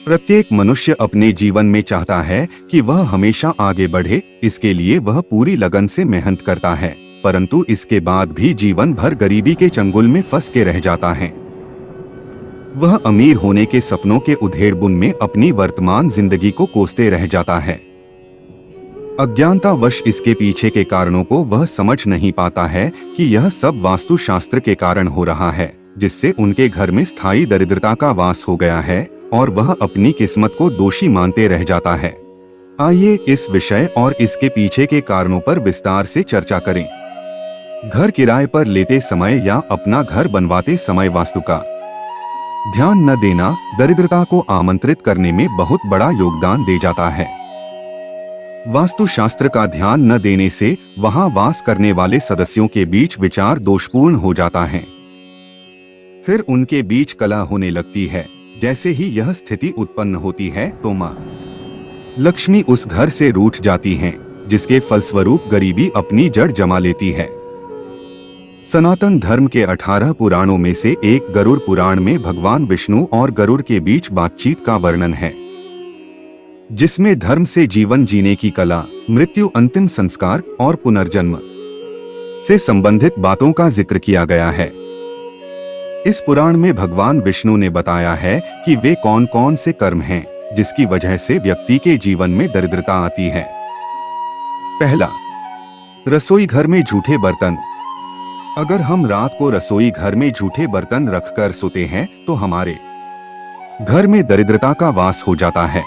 प्रत्येक मनुष्य अपने जीवन में चाहता है कि वह हमेशा आगे बढ़े, इसके लिए वह पूरी लगन से मेहनत करता है, परंतु इसके बाद भी जीवन भर गरीबी के चंगुल में फंस के रह जाता है। वह अमीर होने के सपनों के उधेड़बुन में अपनी वर्तमान जिंदगी को कोसते रह जाता है। अज्ञानतावश इसके पीछे के कारणों को वह समझ नहीं पाता है कि यह सब वास्तुशास्त्र के कारण हो रहा है, जिससे उनके घर में स्थायी दरिद्रता का वास हो गया है और वह अपनी किस्मत को दोषी मानते रह जाता है। आइए इस विषय और इसके पीछे के कारणों पर विस्तार से चर्चा करें। घर किराए पर लेते समय या अपना घर बनवाते समय वास्तु का ध्यान न देना दरिद्रता को आमंत्रित करने में बहुत बड़ा योगदान दे जाता है। वास्तुशास्त्र का ध्यान न देने से वहां वास करने वाले सदस्यों के बीच विचार दोषपूर्ण हो जाता है। फिर उनके बीच कलह होने लगती है। जैसे ही यह स्थिति उत्पन्न होती है तो मां लक्ष्मी उस घर से रूठ जाती हैं, जिसके फलस्वरूप गरीबी अपनी जड़ जमा लेती है। सनातन धर्म के 18 पुराणों में से एक गरुड़ पुराण में भगवान विष्णु और गरुड़ के बीच बातचीत का वर्णन है, जिसमें धर्म से जीवन जीने की कला, मृत्यु, अंतिम संस्कार और पुनर्जन्म से संबंधित बातों का जिक्र किया गया है। इस पुराण में भगवान विष्णु ने बताया है कि वे कौन कौन से कर्म हैं जिसकी वजह से व्यक्ति के जीवन में दरिद्रता आती है। पहला, रसोई घर में झूठे बर्तन। अगर हम रात को रसोई घर में झूठे बर्तन रखकर सोते हैं तो हमारे घर में दरिद्रता का वास हो जाता है।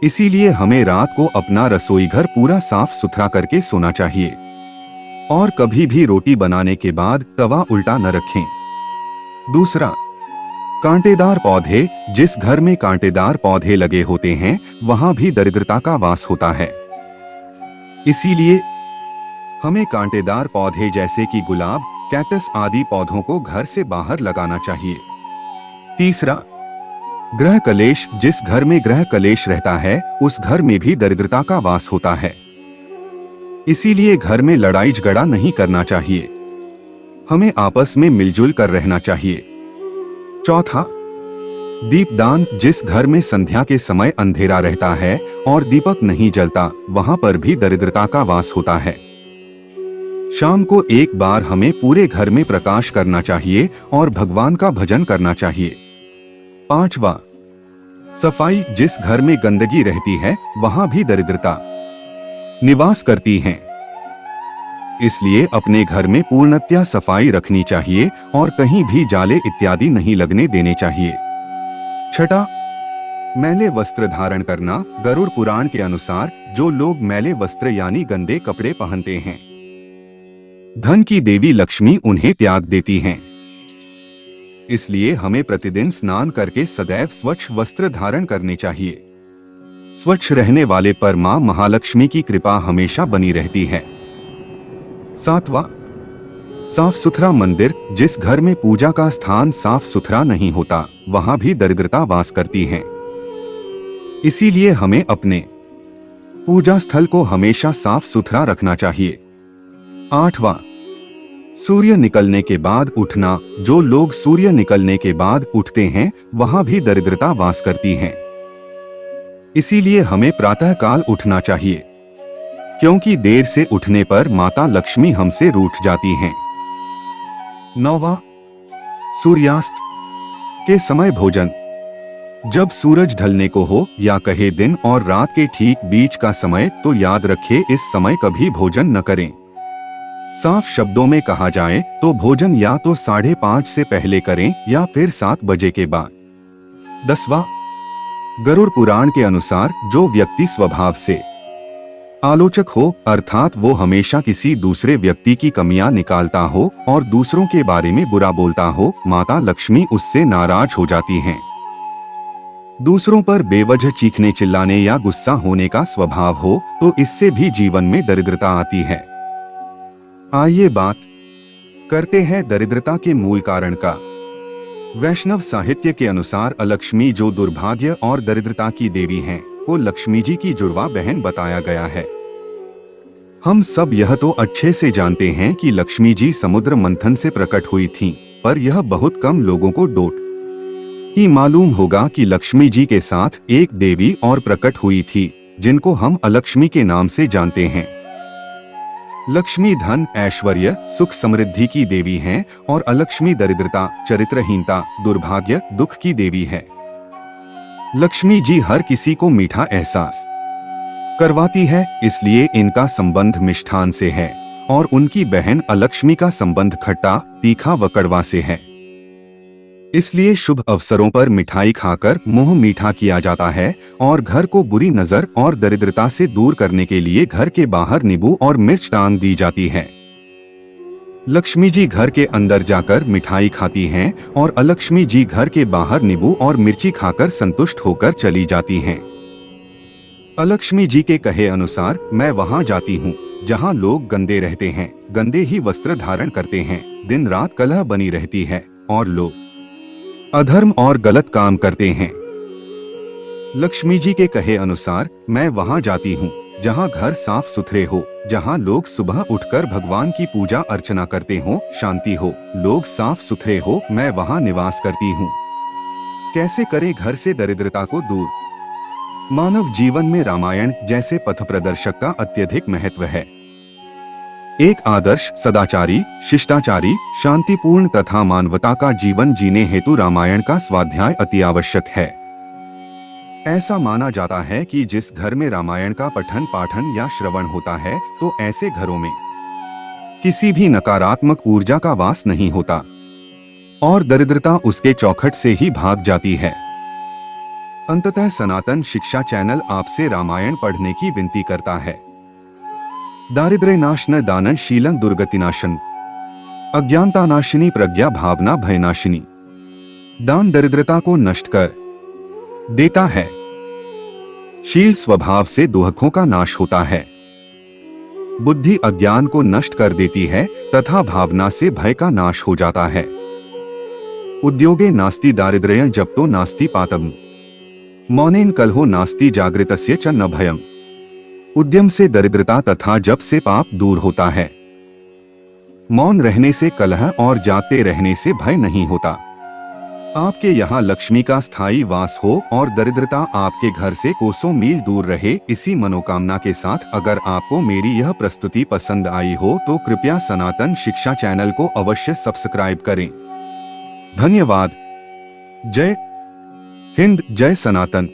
इसीलिए हमें रात को अपना रसोई घर पूरा साफ सुथरा करके सोना चाहिए और कभी भी रोटी बनाने के बाद तवा उल्टा न रखें। दूसरा, कांटेदार पौधे। जिस घर में कांटेदार पौधे लगे होते हैं वहां भी दरिद्रता का वास होता है। इसीलिए हमें कांटेदार पौधे जैसे कि गुलाब, कैक्टस आदि पौधों को घर से बाहर लगाना चाहिए। तीसरा, गृह कलेश। जिस घर में गृह कलेश रहता है उस घर में भी दरिद्रता का वास होता है। इसीलिए घर में लड़ाई झगड़ा नहीं करना चाहिए, हमें आपस में मिलजुल कर रहना चाहिए। चौथा, दीपदान। जिस घर में संध्या के समय अंधेरा रहता है और दीपक नहीं जलता वहां पर भी दरिद्रता का वास होता है। शाम को एक बार हमें पूरे घर में प्रकाश करना चाहिए और भगवान का भजन करना चाहिए। पांचवा, सफाई। जिस घर में गंदगी रहती है वहां भी दरिद्रता निवास करती है। इसलिए अपने घर में पूर्णतया सफाई रखनी चाहिए और कहीं भी जाले इत्यादि नहीं लगने देने चाहिए। छठा, मैले वस्त्र धारण करना। गरुड़ पुराण के अनुसार जो लोग मैले वस्त्र यानी गंदे कपड़े पहनते हैं, धन की देवी लक्ष्मी उन्हें त्याग देती हैं। इसलिए हमें प्रतिदिन स्नान करके सदैव स्वच्छ वस्त्र धारण करने चाहिए। स्वच्छ रहने वाले पर मां महालक्ष्मी की कृपा हमेशा बनी रहती है। सातवां, साफ सुथरा मंदिर। जिस घर में पूजा का स्थान साफ सुथरा नहीं होता वहां भी दरिद्रता वास करती है। इसीलिए हमें अपने पूजा स्थल को हमेशा साफ सुथरा रखना चाहिए। आठवां, सूर्य निकलने के बाद उठना। जो लोग सूर्य निकलने के बाद उठते हैं वहां भी दरिद्रता वास करती है। इसीलिए हमें प्रातःकाल उठना चाहिए, क्योंकि देर से उठने पर माता लक्ष्मी हमसे रूठ जाती हैं। नौवां, सूर्यास्त के समय भोजन। जब सूरज ढलने को हो या कहे दिन और रात के ठीक बीच का समय, तो याद रखें इस समय कभी भोजन न करें। साफ शब्दों में कहा जाए तो भोजन या तो 5:30 से पहले करें या फिर 7 बजे के बाद। 10वां, गरुड़ पुराण के अनुसार जो व्यक्ति स्वभाव से आलोचक हो, अर्थात वो हमेशा किसी दूसरे व्यक्ति की कमियां निकालता हो और दूसरों के बारे में बुरा बोलता हो, माता लक्ष्मी उससे नाराज हो जाती हैं। दूसरों पर बेवजह चीखने चिल्लाने या गुस्सा होने का स्वभाव हो तो इससे भी जीवन में दरिद्रता आती है। आइए बात करते हैं दरिद्रता के मूल कारण का। वैष्णव साहित्य के अनुसार अलक्ष्मी जो दुर्भाग्य और दरिद्रता की देवी हैं, को लक्ष्मी जी की जुड़वा बहन बताया गया है। हम सब यह तो अच्छे से जानते हैं कि लक्ष्मी जी समुद्र मंथन से प्रकट हुई थीं, पर यह बहुत कम लोगों को डोट ही मालूम होगा कि लक्ष्मी जी के साथ एक देवी और प्रकट हुई थी, जिनको हम अलक्ष्मी के नाम से जानते हैं। लक्ष्मी धन, ऐश्वर्य, सुख समृद्धि की देवी हैं और अलक्ष्मी दरिद्रता, चरित्रहीनता, दुर्भाग्य, दुख की देवी है। लक्ष्मी जी हर किसी को मीठा एहसास करवाती है, इसलिए इनका संबंध मिष्ठान से है और उनकी बहन अलक्ष्मी का संबंध खट्टा, तीखा व कड़वा से है। इसलिए शुभ अवसरों पर मिठाई खाकर मुंह मीठा किया जाता है और घर को बुरी नजर और दरिद्रता से दूर करने के लिए घर के बाहर नींबू और मिर्च टांग दी जाती है। लक्ष्मी जी घर के अंदर जाकर मिठाई खाती हैं और अलक्ष्मी जी घर के बाहर नींबू और मिर्ची खाकर संतुष्ट होकर चली जाती हैं। अलक्ष्मी जी के कहे अनुसार मैं वहां जाती हूँ जहाँ लोग गंदे रहते हैं, गंदे ही वस्त्र धारण करते हैं, दिन रात कलह बनी रहती है और लोग अधर्म और गलत काम करते हैं। लक्ष्मी जी के कहे अनुसार मैं वहां जाती हूँ जहाँ घर साफ सुथरे हो, जहाँ लोग सुबह उठकर भगवान की पूजा अर्चना करते हो, शांति हो, लोग साफ सुथरे हो, मैं वहां निवास करती हूँ। कैसे करें घर से दरिद्रता को दूर? मानव जीवन में रामायण जैसे पथ प्रदर्शक का अत्यधिक महत्व है। एक आदर्श, सदाचारी, शिष्टाचारी, शांतिपूर्ण तथा मानवता का जीवन जीने हेतु रामायण का स्वाध्याय अति आवश्यक है। ऐसा माना जाता है कि जिस घर में रामायण का पठन पाठन या श्रवण होता है तो ऐसे घरों में किसी भी नकारात्मक ऊर्जा का वास नहीं होता और दरिद्रता उसके चौखट से ही भाग जाती है। अंततः सनातन शिक्षा चैनल आपसे रामायण पढ़ने की विनती करता है। दारिद्र्य नाशन दानन शीलं दुर्गतिनाशन, अज्ञानता नाशिनी प्रज्ञा भावना भयनाशिनी। दान दरिद्रता को नष्ट कर देता है, शील स्वभाव से दुहकों का नाश होता है, बुद्धि अज्ञान को नष्ट कर देती है तथा भावना से भय का नाश हो जाता है। उद्योगे नास्ति दारिद्र्यं जप्तो नास्ति पातम्, मौनेन कलहो नास्ति जागृतस्य च न भयम्। उद्यम से दरिद्रता तथा जप से पाप दूर होता है। मौन रहने से कलह और जागते रहने से भय नहीं होता। आपके यहाँ लक्ष्मी का स्थायी वास हो और दरिद्रता आपके घर से कोसों मील दूर रहे, इसी मनोकामना के साथ अगर आपको मेरी यह प्रस्तुति पसंद आई हो तो कृपया सनातन शिक्षा चैनल को अवश्य सब्सक्राइब करें। धन्यवाद। जय हिंद, जय सनातन।